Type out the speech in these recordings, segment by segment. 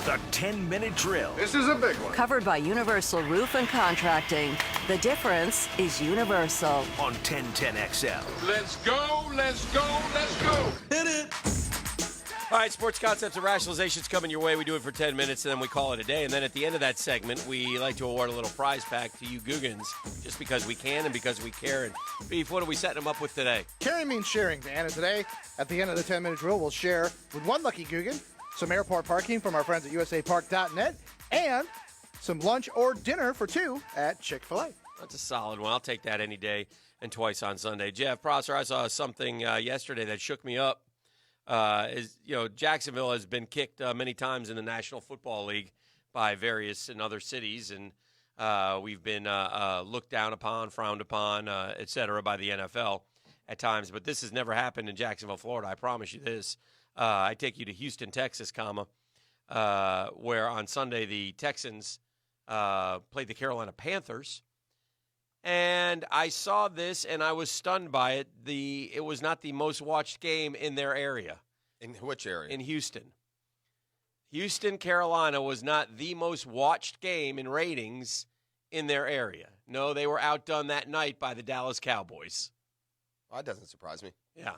The 10-minute drill. This is a big one. Covered by Universal Roof and Contracting. The difference is Universal. On 1010XL. Let's go, let's go, let's go. Hit it. All right, sports concepts and rationalizations coming your way. We do it for 10 minutes, and then we call it a day. And then at the end of that segment, we like to award a little prize pack to you Googans, just because we can and because we care. And Beef, what are we setting them up with today? Caring means sharing, Dan. And today, at the end of the 10-minute drill, we'll share with one lucky Guggen some airport parking from our friends at usapark.net and some lunch or dinner for two at Chick-fil-A. That's a solid one. I'll take that any day and twice on Sunday. Jeff Prosser, I saw something yesterday that shook me up. Jacksonville has been kicked many times in the National Football League by various and other cities, and we've been looked down upon, frowned upon, et cetera, by the NFL at times. But this has never happened in Jacksonville, Florida. I promise you this. I take you to Houston, Texas, where on Sunday the Texans played the Carolina Panthers. And I saw this, and I was stunned by it. It was not the most watched game in their area. In which area? In Houston. Houston, Carolina was not the most watched game in ratings in their area. No, they were outdone that night by the Dallas Cowboys. Well, that doesn't surprise me. Yeah.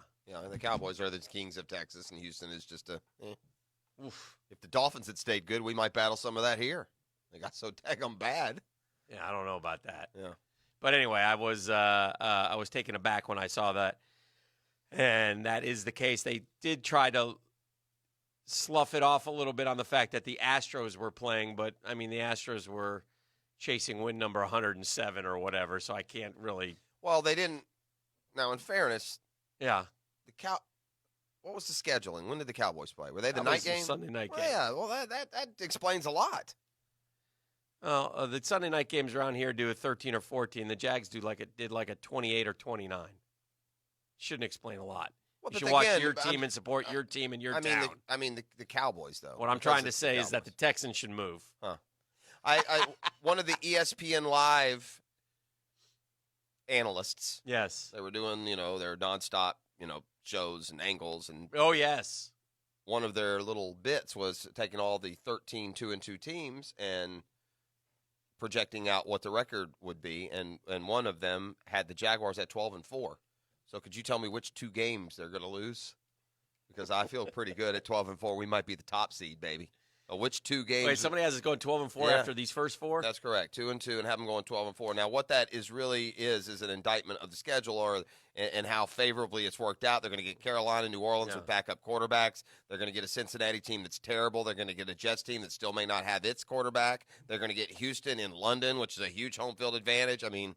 The Cowboys are the kings of Texas, and Houston is just Oof. If the Dolphins had stayed good, we might battle some of that here. They got so daggum bad. Yeah, I don't know about that. Yeah. But anyway, I was taken aback when I saw that, and that is the case. They did try to slough it off a little bit on the fact that the Astros were playing, but I mean the Astros were chasing win number 107 or whatever, so I can't really. Well, they didn't. Now, in fairness, yeah, what was the scheduling? When did the Cowboys play? Were they the that night was game? The Sunday night game. Yeah, well, that explains a lot. Well, the Sunday night games around here do a 13 or 14. The Jags did like a 28 or 29. Shouldn't explain a lot. Well, you should watch your team and support your team in your town. The Cowboys, though. What I'm trying to say is that the Texans should move. Huh. One of the ESPN Live analysts. Yes. They were doing, their nonstop, shows and angles. And oh, yes. One of their little bits was taking all the 13 2-2 teams and projecting out what the record would be, and one of them had the Jaguars at 12-4. So could you tell me which two games they're going to lose? Because I feel pretty good at 12-4. We might be the top seed, baby. Which two games? Wait, somebody has us going 12-4 after these first four? That's correct, 2-2, and have them going 12-4. Now, what that is an indictment of the schedule and how favorably it's worked out. They're going to get Carolina, New Orleans with backup quarterbacks. They're going to get a Cincinnati team that's terrible. They're going to get a Jets team that still may not have its quarterback. They're going to get Houston in London, which is a huge home field advantage. I mean,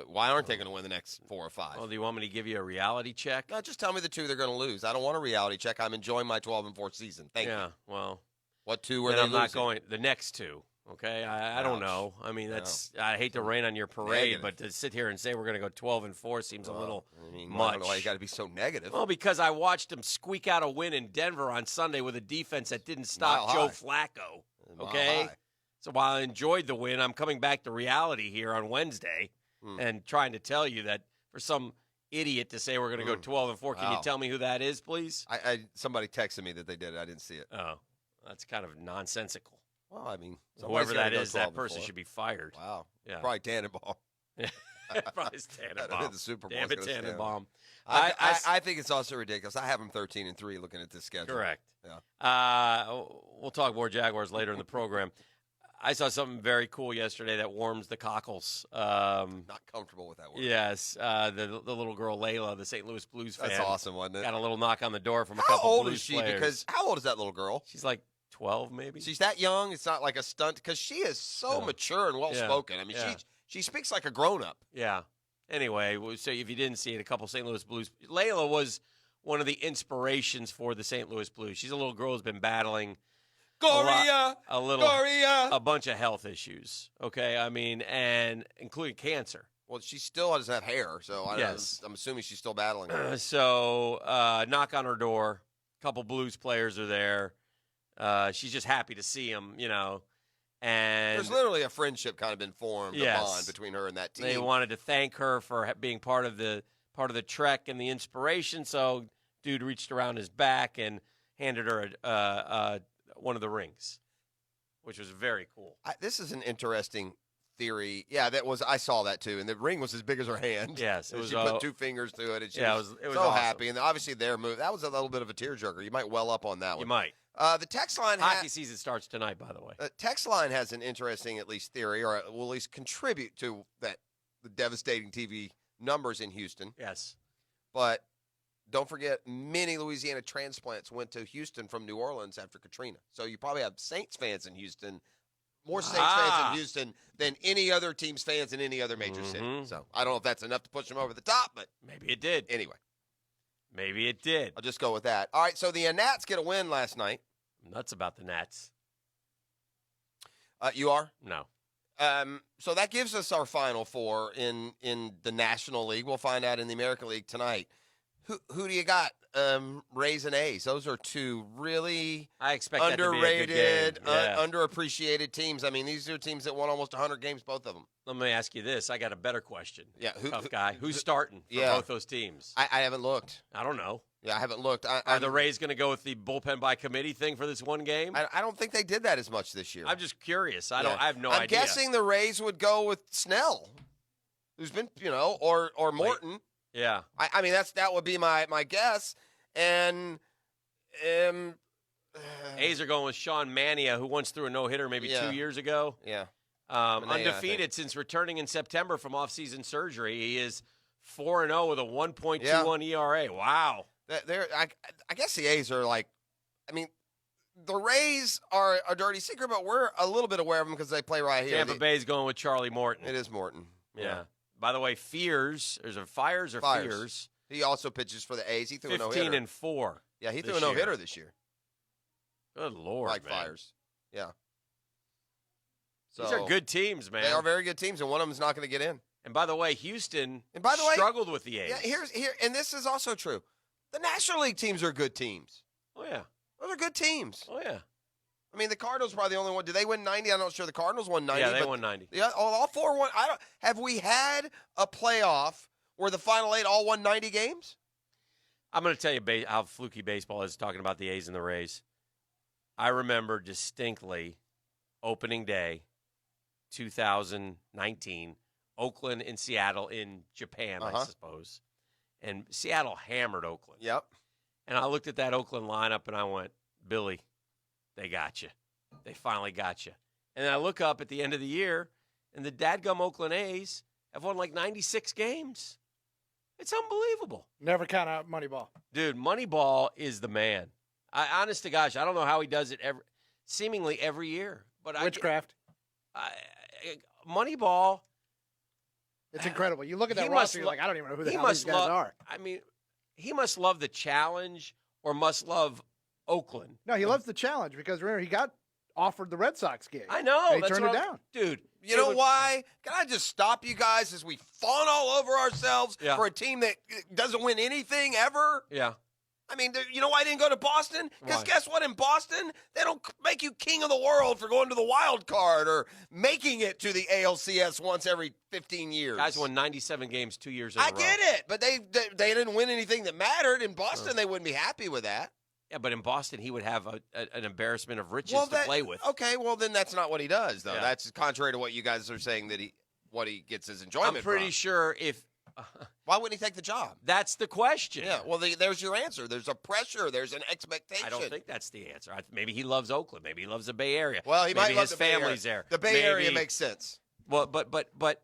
why aren't they going to win the next 4 or 5? Well, do you want me to give you a reality check? No, just tell me the two they're going to lose. I don't want a reality check. I'm enjoying my 12-4 season. Thank you. Yeah, well. What two were they losing? I'm not going – the next two, okay? I don't know. I mean, I hate to rain on your parade, but to sit here and say we're going to go 12-4 seems a little much. I don't know why you got to be so negative. Well, because I watched them squeak out a win in Denver on Sunday with a defense that didn't stop Joe Flacco, okay? So while I enjoyed the win, I'm coming back to reality here on Wednesday and trying to tell you that for some idiot to say we're going to go 12-4, can you tell me who that is, please? Somebody texted me that they did it. I didn't see it. Oh. That's kind of nonsensical. Well, I mean, whoever that is, that person should be fired. Wow. Yeah. Probably Tannenbaum. Probably Tannenbaum. The Super Bowl. Damn it, Tannenbaum. I think it's also ridiculous. I have them 13-3 looking at this schedule. Correct. Yeah. We'll talk more Jaguars later in the program. I saw something very cool yesterday that warms the cockles. Not comfortable with that word. Yes, the little girl Layla, the St. Louis Blues fan. That's awesome, wasn't it? Got a little knock on the door from a couple Blues players. How old is she? Because how old is that little girl? She's like 12, maybe. She's that young. It's not like a stunt because she is so mature and well spoken. I mean, she speaks like a grown up. Yeah. Anyway, so if you didn't see it, a couple St. Louis Blues. Layla was one of the inspirations for the St. Louis Blues. She's a little girl who's been battling a bunch of health issues. Okay, I mean, and including cancer. Well, she still doesn't have hair, so I'm assuming she's still battling. So, knock on her door. A couple Blues players are there. She's just happy to see him, And there's literally a friendship kind of been formed, a bond between her and that team. They wanted to thank her for being part of the trek and the inspiration. So, dude reached around his back and handed her one of the rings. which was very cool. This is an interesting theory. Yeah, I saw that too. And the ring was as big as her hand. Yes, it was. She put 2 fingers to it, and she yeah, was it was so awesome. happy. And obviously their move, that was a little bit of a tearjerker. You might well up on that one. You might. The text line Hockey season starts tonight, by the way. text line has an interesting, at least, theory, or will at least contribute to the devastating TV numbers in Houston. Yes. But don't forget, many Louisiana transplants went to Houston from New Orleans after Katrina. So you probably have Saints fans in Houston, more Saints fans in Houston than any other team's fans in any other major city. So I don't know if that's enough to push them over the top, but maybe it did. Anyway. Maybe it did. I'll just go with that. All right, so the Nats get a win last night. I'm nuts about the Nats. You are? No. So that gives us our Final Four in the National League. We'll find out in the American League tonight. Who do you got? Rays and A's. Those are two really I expect underrated, that to be a good game. underappreciated teams. I mean, these are teams that won almost 100 games, both of them. Let me ask you this. I got a better question. Yeah, Tough guy. Who's starting for both those teams? I haven't looked. I don't know. Yeah, I haven't looked. Are the Rays going to go with the bullpen by committee thing for this one game? I don't think they did that as much this year. I'm just curious. I have no I'm idea. guessing the Rays would go with Snell, who's been, or Morton. Yeah. I mean, that would be my guess. And A's are going with Sean Mania, who once threw a no-hitter maybe 2 years ago. Yeah. Undefeated since returning in September from off-season surgery. He is 4-0 with a 1.21 ERA. Wow. I guess the A's are like, I mean, the Rays are a dirty secret, but we're a little bit aware of them because they play right here. Tampa Bay's going with Charlie Morton. It is Morton. Yeah. By the way, Fires or Fears? He also pitches for the A's. He threw a no-hitter. 15 and 4. Yeah, he threw a no-hitter this year. Good Lord, like man. Fires. Yeah. So these are good teams, man. They are very good teams, and one of them is not going to get in. And by the way, Houston struggled with the A's. Yeah, and this is also true. The National League teams are good teams. Oh, yeah. Those are good teams. Oh, yeah. I mean, the Cardinals are probably the only one. Did they win 90? I'm not sure. The Cardinals won 90. Yeah, they won 90. Yeah, all 4 won. Have we had a playoff where the final 8 all won 90 games? I'm going to tell you how fluky baseball is talking about the A's and the Rays. I remember distinctly opening day 2019, Oakland and Seattle in Japan, I suppose. And Seattle hammered Oakland. Yep. And I looked at that Oakland lineup and I went, Billy, they got you. They finally got you. And then I look up at the end of the year, and the dadgum Oakland A's have won like 96 games. It's unbelievable. Never count out Moneyball. Dude, Moneyball is the man. Honest to gosh, I don't know how he does it seemingly every year. But Witchcraft. Moneyball. It's incredible. You look at that roster, you're like, I don't even know who the hell these guys are. I mean, he must love the challenge or must love Oakland. No, he loves the challenge because, remember, he got offered the Red Sox gig. I know. And he turned it down. Dude. You know why? Can I just stop you guys as we fawn all over ourselves for a team that doesn't win anything ever? Yeah. I mean, you know why I didn't go to Boston? Because guess what? In Boston, they don't make you king of the world for going to the wild card or making it to the ALCS once every 15 years. Guys won 97 games 2 years in a row. I get it, but they didn't win anything that mattered. In Boston, they wouldn't be happy with that. Yeah, but in Boston, he would have an embarrassment of riches to play with. Okay, well, then that's not what he does, though. Yeah. That's contrary to what you guys are saying that what he gets his enjoyment I'm pretty from. sure if Why wouldn't he take the job? That's the question. Yeah, well, there's your answer. There's a pressure. There's an expectation. I don't think that's the answer. Maybe he loves Oakland. Maybe he loves the Bay Area. Well, he maybe might love his the Bay Area. family's there. The Bay Area makes sense. Well, but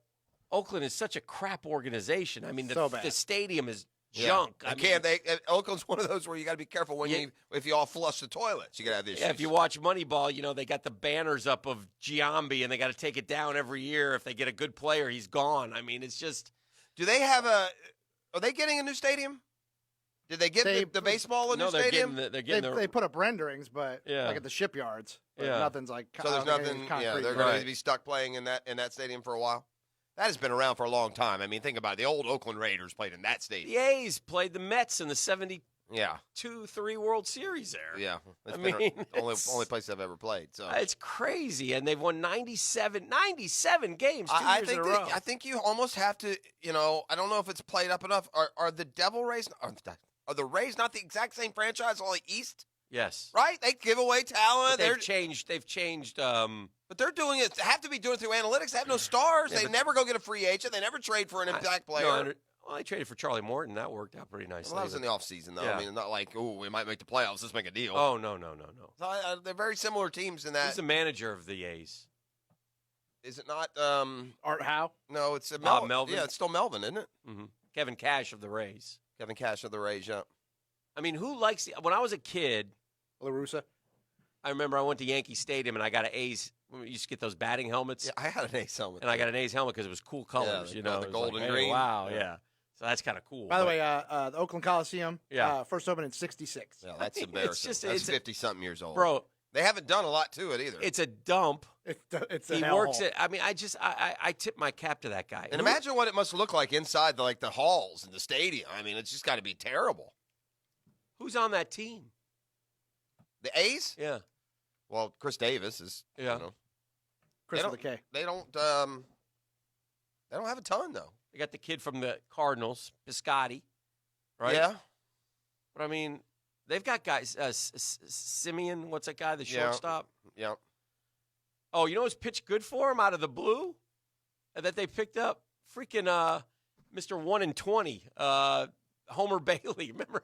Oakland is such a crap organization. I mean, the stadium is junk. Oakland's one of those where you got to be careful if you all flush the toilets. You got to have issues. Yeah, if you watch Moneyball, they got the banners up of Giambi, and they got to take it down every year. If they get a good player, he's gone. I mean, it's just. Do they have Are they getting a new stadium? Did they get the baseball a new stadium? They put up renderings, but like at the shipyards. But nothing's like. So there's nothing. Yeah, they're going to be stuck playing in that stadium for a while. That has been around for a long time. I mean, think about it. The old Oakland Raiders played in that stadium. The A's played the Mets in the 72-3 World Series there. Yeah. I mean, only place I've ever played. So it's crazy. And they've won 97 games 2 years in a row. I think you almost have to, I don't know if it's played up enough. Are the Devil Rays, are the Rays not the exact same franchise, only East? Yes. Right? They give away talent. They've changed. But they're doing it. They have to be doing it through analytics. They have no stars. They never go get a free agent. They never trade for an impact player. Well, I traded for Charlie Morton. That worked out pretty nicely. Well, that was in the offseason, though. Yeah. I mean, not like, oh, we might make the playoffs. Let's make a deal. Oh, no. So, they're very similar teams in that. Who's the manager of the A's? Is it not? Art Howe? No, it's Bob Melvin? Yeah, it's still Melvin, isn't it? Mm-hmm. Kevin Cash of the Rays. Kevin Cash of the Rays, yeah. I mean, who likes when I was a kid, La Russa? I remember I went to Yankee Stadium and I got an A's. We used to get those batting helmets. Yeah, I had an A's helmet. And I got an A's helmet because it was cool colors, the you know. the It was gold like, and hey, green. wow, yeah. So that's kind of cool. By the way, the Oakland Coliseum, Yeah. First opened in 66. Yeah, that's I mean, embarrassing. it's That's 50-something years old. bro, They haven't done a lot to it either. it's a dump. It's a He hell works hole. it. I mean, I tip my cap to that guy. And imagine what it must look like inside the halls in the stadium. I mean, it's just got to be terrible. Who's on that team? The A's? Yeah. Well, Chris Davis is. Yeah. You know, Chris they with a K. They don't have a ton though. They got the kid from the Cardinals, Piscotty, right? Yeah. But I mean, they've got guys. Simeon, what's that guy? The shortstop. Yeah. Oh, you know what's pitched good for him out of the blue that they picked up? Freaking Mr. 1 in 20, Homer Bailey. Remember?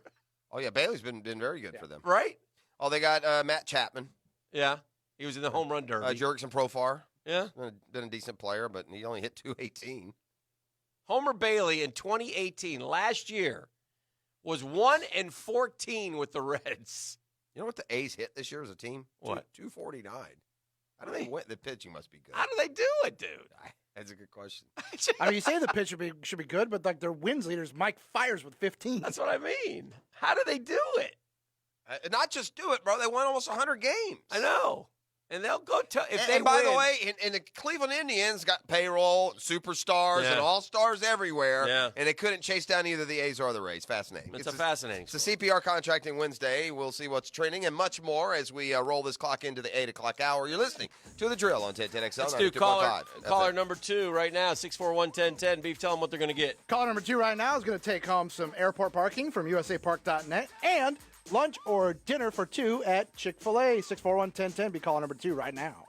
Oh yeah, Bailey's been very good for them. Right? Oh, they got Matt Chapman, Yeah. He was in the home run derby. Jurickson Profar. Yeah. Been a decent player, but he only hit 218. Homer Bailey in 2018, last year, was 1 in 14 with the Reds. You know what the A's hit this year as a team? What? 249. How do they win? The pitching must be good. How do they do it, dude? That's a good question. I mean, you say the pitch should be good, but like their wins leaders, Mike Fires with 15. That's what I mean. How do they do it? Not just do it, bro. They won almost 100 games. I know. And they'll go to if they and by the win- way, and the Cleveland Indians got payroll, superstars, Yeah. and all-stars everywhere, Yeah. and they couldn't chase down either the A's or the Rays. Fascinating. It's a fascinating It's a story. CPR Contracting Wednesday. We'll see what's trending and much more as we roll this clock into the 8 o'clock hour. You're listening to The Drill on 1010XL. Let's do caller 92.5. caller number 2 right now, 641-1010. Beef, tell them what they're going to get. Caller number 2 right now is going to take home some airport parking from usapark.net and lunch or dinner for 2 at Chick-fil-A. 641-1010. Be caller number 2 right now.